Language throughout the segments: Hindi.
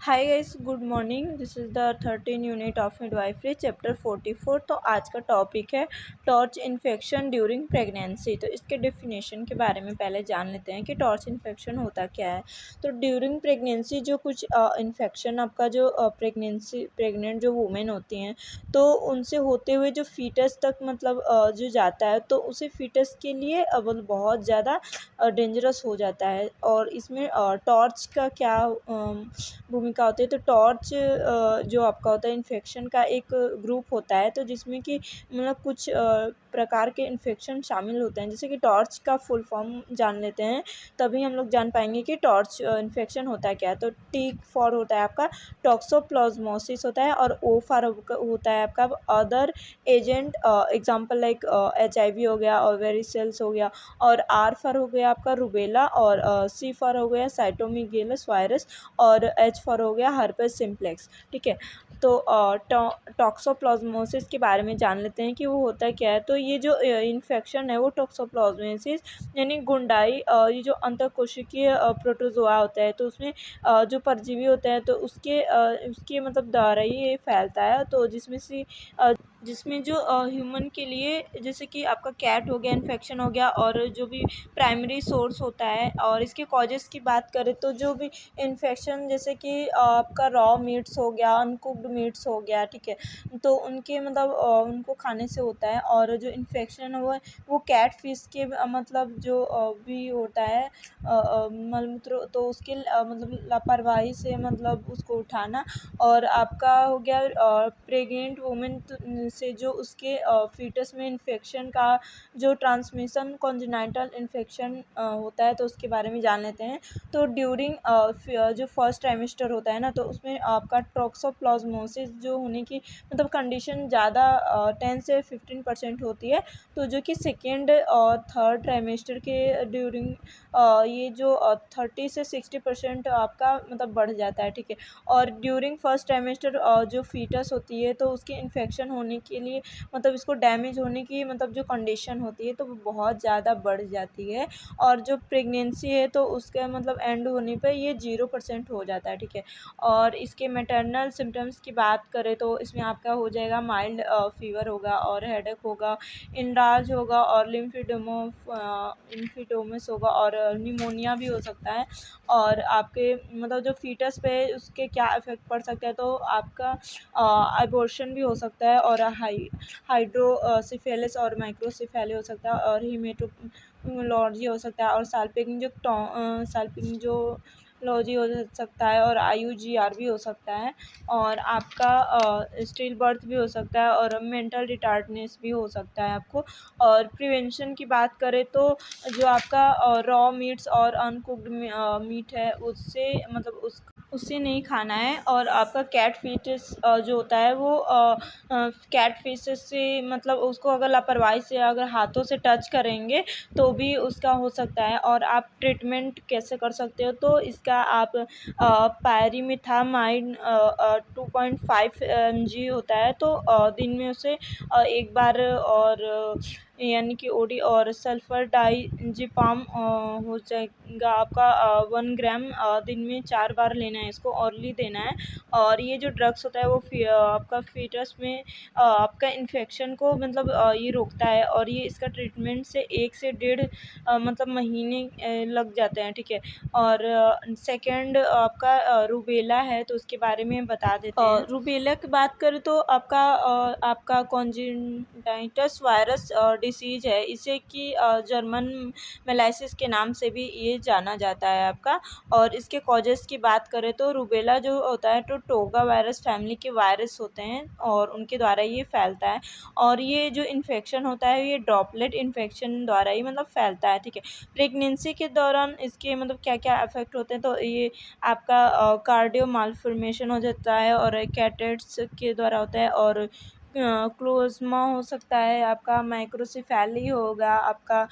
Hi guys, good morning. This is the 13 unit of midwifery chapter 44। तो आज का टॉपिक है टॉर्च इन्फेक्शन ड्यूरिंग प्रेगनेंसी। तो इसके डेफिनेशन के बारे में पहले जान लेते हैं कि टॉर्च इन्फेक्शन होता क्या है। तो ड्यूरिंग प्रेगनेंसी जो कुछ इन्फेक्शन आपका जो प्रेग्नेंट जो वुमेन होती हैं तो उनसे होते हुए जो फीटस तक मतलब जो जाता है तो उसे फीटस के लिए बहुत ज़्यादा डेंजरस हो जाता है। और इसमें टॉर्च का क्या भूमिका होती है। तो टॉर्च जो आपका होता है इन्फेक्शन का एक ग्रुप होता है, तो जिसमें कि मतलब कुछ प्रकार के इन्फेक्शन शामिल होते हैं। जैसे कि टॉर्च का फुल फॉर्म जान लेते हैं, तभी हम लोग जान पाएंगे कि टॉर्च इन्फेक्शन होता है क्या है। तो टी फॉर होता है आपका टॉक्सोप्लाज्मोसिस होता है, और ओ फॉर होता है आपका other agent, example like HIV हो गया और वेरिसेल्स हो गया, और आर फॉर हो गया आपका रुबेला, और सी फॉर हो गया साइटोमेगालस वायरस, और एच फॉर हो गया हर्पेस सिम्प्लेक्स। ठीक है, तो टॉक्सोप्लाज्मोसिस के बारे में जान लेते हैं कि वो होता क्या है। तो ये जो इन्फेक्शन है वो टॉक्सोप्लाज्मोसिस यानी गुंडाई, ये जो अंतःकोशिकीय प्रोटोजोआ होता है तो उसमें जो परजीवी होते हैं तो उसके मतलब द्वारा ही ये फैलता है। तो जिसमें जो ह्यूमन के लिए जैसे कि आपका कैट हो गया इन्फेक्शन हो गया, और जो भी प्राइमरी सोर्स होता है। और इसके कॉजेज़ की बात करें तो जो भी इन्फेक्शन जैसे कि आपका रॉ मीट्स हो गया, अनकुक्ड मीट्स हो गया, ठीक है, तो उनके मतलब उनको खाने से होता है। और जो इन्फेक्शन है वो कैट फिश के मतलब जो भी होता है मलमूत्र, तो उसके मतलब लापरवाही से मतलब उसको उठाना। और आपका हो गया प्रेग्नेंट वुमेन से जो उसके फीटस में इन्फेक्शन का जो ट्रांसमिशन कॉन्जेनाइटल इन्फेक्शन होता है तो उसके बारे में जान लेते हैं। तो ड्यूरिंग जो फर्स्ट ट्राइमेस्टर होता है ना, तो उसमें आपका टॉक्सोप्लाज्मोसिस जो होने की मतलब कंडीशन ज़्यादा 10 से 15% होती है। तो जो कि सेकेंड और थर्ड ट्राइमेस्टर के ड्यूरिंग ये जो 30 से 60% आपका मतलब बढ़ जाता है। ठीक है, और ड्यूरिंग फर्स्ट ट्राइमेस्टर जो फीटस होती है तो उसके इन्फेक्शन होने के लिए मतलब इसको डैमेज होने की मतलब जो कंडीशन होती है तो वो बहुत ज़्यादा बढ़ जाती है। और जो प्रेगनेंसी है तो उसका मतलब एंड होने पे ये 0% हो जाता है। ठीक है, और इसके मैटरनल सिम्टम्स की बात करें तो इसमें आपका हो जाएगा माइल्ड फीवर होगा, और हेडेक होगा, इंडाल्ज होगा, और लिम्फिडोमस होगा, और निमोनिया भी हो सकता है। और आपके मतलब जो फीटस पे उसके क्या इफ़ेक्ट पड़ सकता है, तो आपका अबॉर्शन भी हो सकता है, और हाइड्रोसिफेलिस और माइक्रोसिफेली हो सकता है, और हीमेटोलॉजी हो सकता है, और साल्पिंग जो लॉजी हो सकता है, और IUGR भी हो सकता है, और आपका स्टिल बर्थ भी हो सकता है, और मेंटल रिटार्डनेस भी हो सकता है आपको। और प्रिवेंशन की बात करें तो जो आपका रॉ मीट्स और अनकुक्ड मीट है उससे मतलब उससे नहीं खाना है। और आपका कैट फीटस जो होता है वो कैट फिशेस से मतलब उसको अगर लापरवाही से अगर हाथों से टच करेंगे तो भी उसका हो सकता है। और आप ट्रीटमेंट कैसे कर सकते हो, तो इसका आप पायरिमिथामाइड 2.5 mg होता है, तो दिन में उसे एक बार, और यानी कि OD, और सल्फर डाइजिपाम हो जाएगा आपका 1 ग्राम, दिन में 4 बार लेना है, इसको ऑरली देना है। और ये जो ड्रग्स होता है वो आपका फीटस में आपका इन्फेक्शन को मतलब ये रोकता है, और ये इसका ट्रीटमेंट से 1 से 1.5 मतलब महीने लग जाते हैं। ठीक है, और सेकंड आपका रूबेला है तो उसके बारे में बता देते हैं। रूबेला की बात करें तो आपका कॉन्जेनिटस वायरस डिसीज है, इसे कि जर्मन मेलाइसिस के नाम से भी ये जाना जाता है आपका। और इसके कॉजेज़ की बात करें तो रूबेला जो होता है तो टोगा वायरस फैमिली के वायरस होते हैं, और उनके द्वारा ये फैलता है। और ये जो इन्फेक्शन होता है ये ड्रॉपलेट इन्फेक्शन द्वारा ही मतलब फैलता है। ठीक है, प्रेगनेंसी के दौरान इसके मतलब क्या क्या इफेक्ट होते हैं, तो ये आपका कार्डियो मालफॉर्मेशन हो जाता है, और कैटेट्स के द्वारा होता है, और क्लोज़्मा हो सकता है, आपका माइक्रोसेफेली होगा, आपका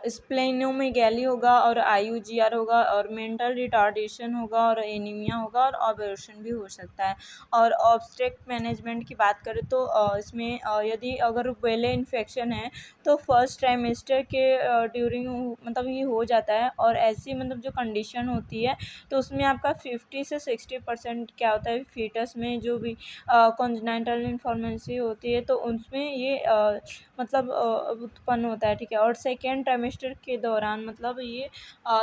स्प्लेनोमेगैली होगा और आईयूजीआर होगा और मेंटल रिटार्डेशन होगा और एनीमिया होगा और अबॉर्शन भी हो सकता है। और ऑब्स्ट्रक्ट मैनेजमेंट की बात करें तो इसमें यदि अगर वेले इन्फेक्शन है तो फर्स्ट ट्राइमेस्टर के ड्यूरिंग मतलब ये हो जाता है, और ऐसी मतलब जो कंडीशन होती है तो उसमें आपका 50 से 60% क्या होता है, फीटस में जो भी कॉन्जेनिटल इन्फॉर्मेंसी होती है तो उसमें ये मतलब उत्पन्न होता है, ठीक है। और सेकेंड ट्राइमेस्टर के दौरान मतलब ये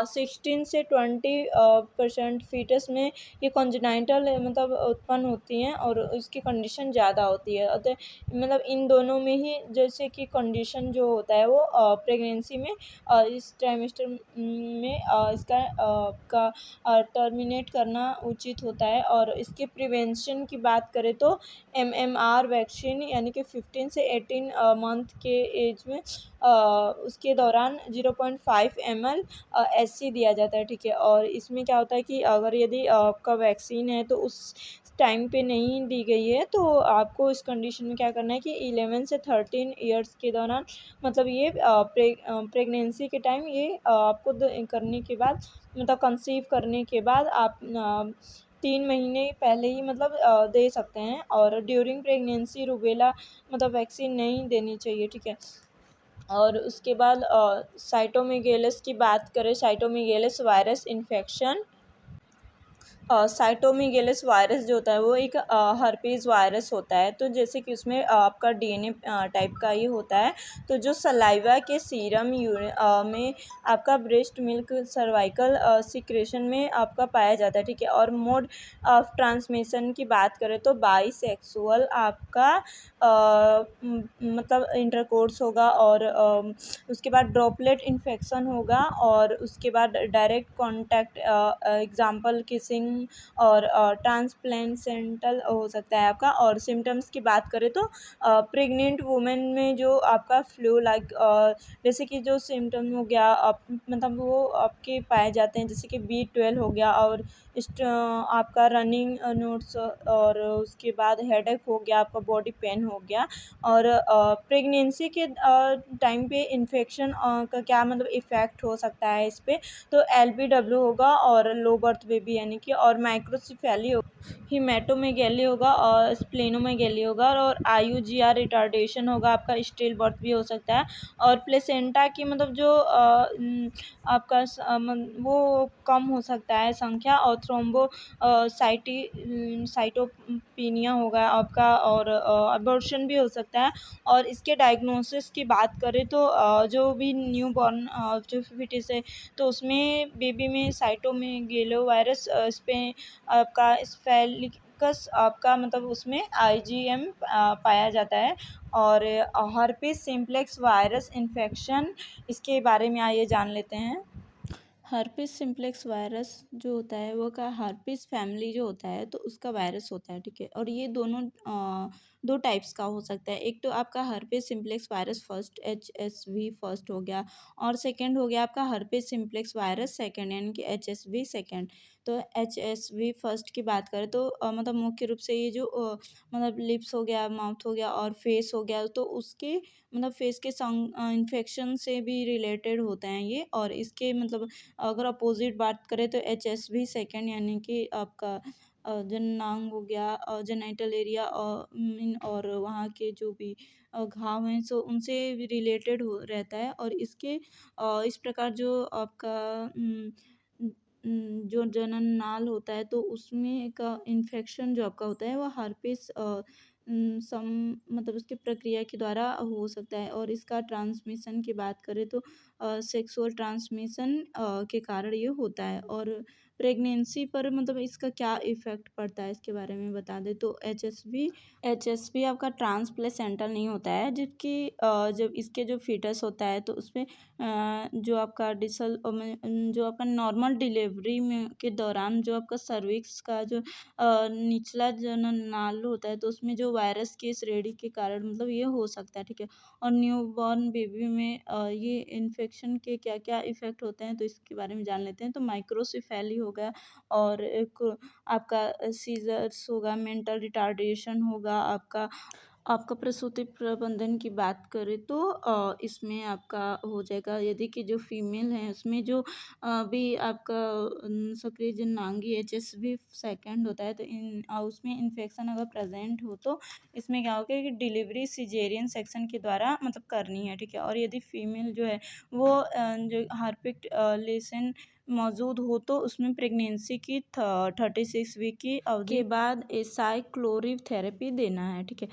16 से 20% फीटस में ये कॉन्जेनिटल मतलब उत्पन्न होती हैं और इसकी कंडीशन ज़्यादा होती है। अतः मतलब इन दोनों में ही जैसे कि कंडीशन जो होता है वो प्रेगनेंसी में इस ट्राइमेस्टर में इसका का टर्मिनेट करना उचित होता है। और इसके प्रिवेंशन की बात करें तो एमएमआर वैक्सीन यानी कि 15 से 18 मंथ के एज में उसके दौरान 0.5 ml एससी दिया जाता है, ठीक है। और इसमें क्या होता है कि अगर यदि आपका वैक्सीन है तो उस टाइम पे नहीं दी गई है तो आपको इस कंडीशन में क्या करना है कि 11 से 13 ईयर्स के दौरान मतलब ये प्रेगनेंसी के टाइम ये आपको करने के बाद मतलब कंसीव करने के बाद आप 3 महीने पहले ही मतलब दे सकते हैं। और ड्यूरिंग प्रेगनेंसी रूबेला मतलब वैक्सीन नहीं देनी चाहिए, ठीक है। और उसके बाद साइटोमेगेलस की बात करें, साइटोमेगेलस वायरस इन्फेक्शन, साइटोमेगेलस वायरस जो होता है वो एक हर्पीज़ वायरस होता है। तो जैसे कि उसमें आपका डीएनए टाइप का ये होता है। तो जो सलाइवा के सीरम में आपका ब्रेस्ट मिल्क सर्वाइकल सिक्रेशन में आपका पाया जाता है, ठीक है। और मोड ऑफ ट्रांसमिशन की बात करें तो बाईसेक्सुअल आपका मतलब इंटरकोर्स होगा और उसके बाद ड्रॉपलेट इन्फेक्शन होगा और उसके बाद डायरेक्ट कॉन्टैक्ट एग्जाम्पल किसिंग और ट्रांसप्लेसेंटल हो सकता है आपका। और सिम्टम्स की बात करें तो प्रेग्नेंट वुमेन में जो आपका फ्लू लाइक जैसे कि जो सिम्टम हो गया आप मतलब वो आपके पाए जाते हैं, जैसे कि B12 हो गया और आपका रनिंग नोट्स और उसके बाद हेडेक हो गया, आपका बॉडी पेन हो गया। और प्रेगनेंसी के टाइम पे इन्फेक्शन का क्या मतलब इफ़ेक्ट हो सकता है इस पे, तो LBW होगा और लो बर्थ बेबी यानी कि, और माइक्रोसेफेली हो, हीमेटोमेगैली होगा और स्प्लेनोमेगैली होगा और आईयूजीआर रिटार्डेशन होगा, आपका स्टिल बर्थ भी हो सकता है। और प्लेसेंटा की मतलब जो आपका वो कम हो सकता है संख्या, और थ्रोम्बो साइटोपिनिया होगा आपका और अबॉर्शन भी हो सकता है। और इसके डायग्नोसिस की बात करें तो जो भी न्यू बॉर्न जो फीटस है तो उसमें बेबी में साइटोमेगेलो वायरस इस पे आपका स्फेलिकस आपका मतलब उसमें IgM पाया जाता है। और हर्पिस सिम्प्लेक्स वायरस इन्फेक्शन, इसके बारे में आइए जान लेते हैं। हर्पिस सिम्प्लेक्स वायरस जो होता है वो का हर्पिस फैमिली जो होता है तो उसका वायरस होता है, ठीक है। और ये दोनों दो टाइप्स का हो सकता है। एक तो आपका herpes simplex virus first HSV first हो गया, और सेकंड हो गया आपका हर्पिस सिम्प्लेक्स वायरस सेकंड यानी कि HSV सेकंड। तो HSV फर्स्ट की बात करें तो मतलब मुख्य रूप से ये जो मतलब लिप्स हो गया, माउथ हो गया और फेस हो गया, तो उसके मतलब फेस के इन्फेक्शन से भी रिलेटेड होते हैं ये। और इसके मतलब अगर अपोजिट बात करें तो HSV सेकंड यानी कि आपका जननांग हो गया और जेनाइटल एरिया और वहाँ के जो भी घाव हैं सो उनसे भी रिलेटेड हो रहता है। और इसके इस प्रकार जो आपका जो जनन नाल होता है तो उसमें का इन्फेक्शन जो आपका होता है वो हर्पिस सम मतलब उसकी प्रक्रिया के द्वारा हो सकता है। और इसका ट्रांसमिशन की बात करें तो सेक्सुअल ट्रांसमिशन के कारण ये होता है। और प्रेगनेंसी पर मतलब इसका क्या इफ़ेक्ट पड़ता है इसके बारे में बता दें तो एच एस पी आपका ट्रांसप्लेसेंटल नहीं होता है, जबकि जब इसके जो फीटस होता है तो उसमें जो आपका जो आपका नॉर्मल डिलीवरी में के दौरान जो आपका सर्विक्स का जो निचला जनन नाल होता है तो उसमें जो वायरस की श्रेणी के कारण मतलब ये हो सकता है, ठीक है। और न्यूबॉर्न बेबी में ये इन्फेक्शन के क्या क्या इफ़ेक्ट होते हैं तो इसके बारे में जान लेते हैं। तो माइक्रोसेफेली हो गया, और एक आपका सीज़र्स होगा, मेंटल रिटार्डेशन होगा, आपका आपका प्रसूति प्रबंधन की बात करें तो इसमें आपका हो जाएगा, यदि कि जो फीमेल है उसमें जो भी आपका सक्रिय जननांगी HSV सेकंड होता है, तो उसमें इन्फेक्शन अगर प्रेजेंट हो तो इसमें क्या होगा कि डिलीवरी सिजेरियन सेक्शन के द्वारा मतलब करनी है, ठीक है। और यदि फीमेल जो है वो जो हार्पिक लेसन मौजूद हो तो उसमें प्रेगनेंसी की 36 वीक की अवधि के बाद एसाइक्लोरिव थेरेपी देना है, ठीक है।